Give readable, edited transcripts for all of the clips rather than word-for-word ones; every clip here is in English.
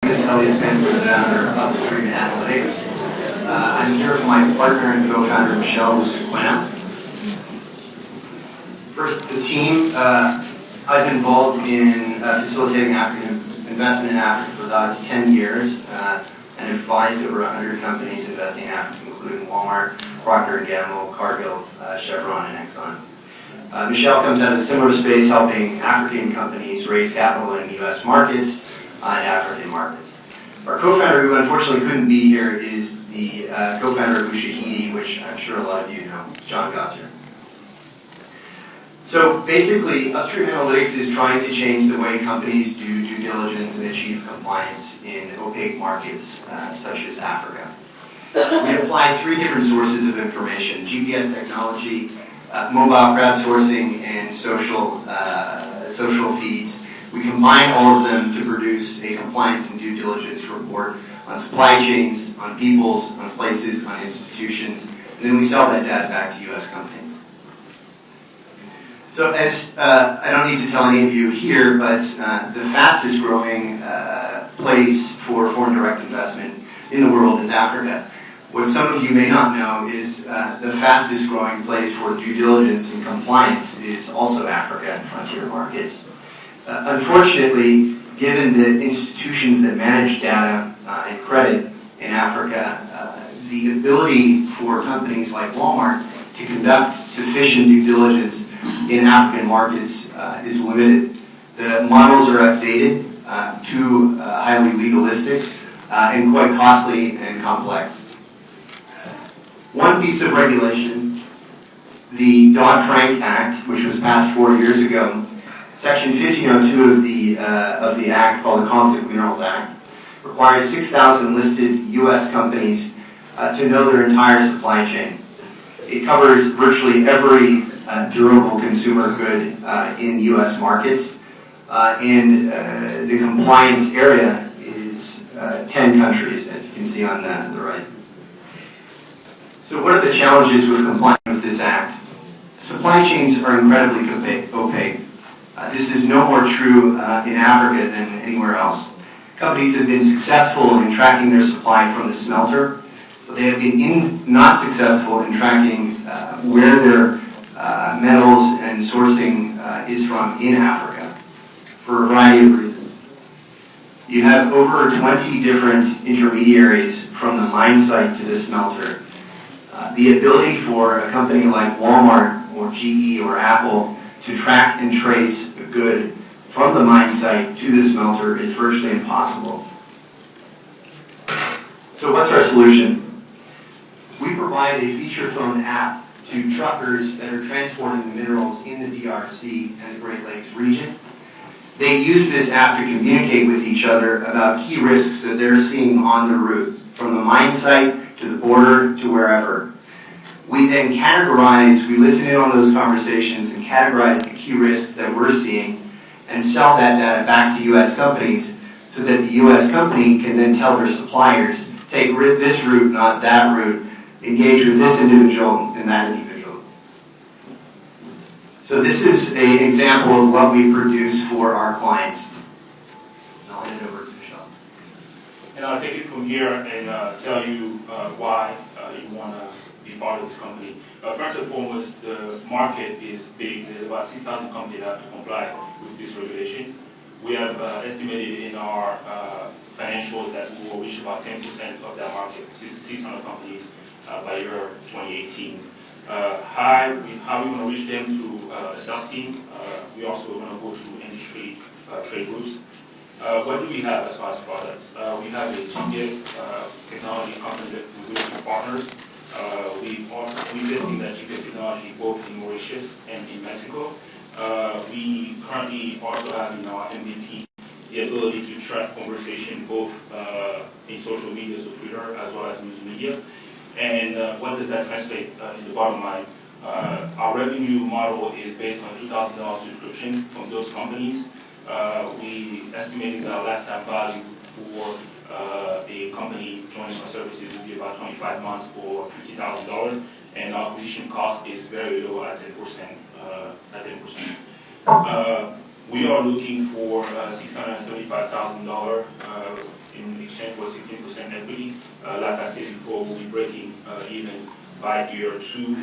This is Eliot, Pence, the founder of Upstream Analytics. I'm here with my partner and co-founder, Michel, Lusakueno. First, the team. I've been involved in facilitating African investment in Africa for the last 10 years and advised over 100 companies investing in Africa, including Walmart, Procter & Gamble, Cargill, Chevron, and Exxon. Michel comes out of a similar space, helping African companies raise capital in U.S. markets and African markets. Our co-founder, who unfortunately couldn't be here, is the co-founder of Lusakueno, which I'm sure a lot of you know, John Gossier. So basically, Upstream Analytics is trying to change the way companies do due diligence and achieve compliance in opaque markets such as Africa. We apply 3 different sources of information: GPS technology, mobile crowdsourcing, and social feeds. We combine all of them to produce a compliance and due diligence report on supply chains, on peoples, on places, on institutions, and then we sell that data back to U.S. companies. So as I don't need to tell any of you here, but the fastest growing place for foreign direct investment in the world is Africa. What some of you may not know is the fastest growing place for due diligence and compliance is also Africa and frontier markets. Unfortunately, given the institutions that manage data and credit in Africa, the ability for companies like Walmart to conduct sufficient due diligence in African markets is limited. The models are outdated, too highly legalistic, and quite costly and complex. One piece of regulation, the Dodd-Frank Act, which was passed 4 years ago, Section 1502 of the Act, called the Conflict Minerals Act, requires 6,000 listed U.S. companies to know their entire supply chain. It covers virtually every durable consumer good in U.S. markets, and the compliance area is 10 countries, as you can see on the right. So what are the challenges with complying with this act? Supply chains are incredibly opaque. This is no more true in Africa than anywhere else. Companies have been successful in tracking their supply from the smelter, but they have been not successful in tracking where their metals and sourcing is from in Africa, for a variety of reasons. You have over 20 different intermediaries from the mine site to the smelter. The ability for a company like Walmart or GE or Apple to track and trace a good from the mine site to the smelter is virtually impossible. So what's our solution? We provide a feature phone app to truckers that are transporting the minerals in the DRC and the Great Lakes region. They use this app to communicate with each other about key risks that they're seeing on the route, from the mine site to the border to wherever. We then we listen in on those conversations and categorize the key risks that we're seeing and sell that data back to U.S. companies so that the U.S. company can then tell their suppliers, take this route, not that route, engage with this individual and that individual. So this is an example of what we produce for our clients. I'll hand it over to Michel. And I'll take it from here and tell you why you want to be part of this company. First and foremost, the market is big. There's about 6,000 companies that have to comply with this regulation. We have estimated in our financials that we will reach about 10% of that market, 600 companies by year 2018. How are we going to reach them? Through a sales team. We also want to go through industry trade groups. What do we have as far as products? We have a GPS technology company that we're with partners. We're testing that GPS technology both in Mauritius and in Mexico. We currently also have in our MVP the ability to track conversation both in social media, so Twitter, as well as news media. And what does that translate in the bottom line? Our revenue model is based on a $2,000 subscription from those companies. We estimated our lifetime value for a company joining our services will be about 25 months or $50,000, and our acquisition cost is very low at 10%. We are looking for $675,000 in exchange for 16% equity. Like I said before, we'll be breaking even by year 2,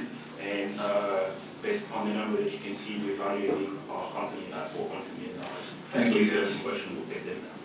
and based on the number that you can see, we're evaluating our company at $400 million. Thank you. If you have any question, we'll take them now.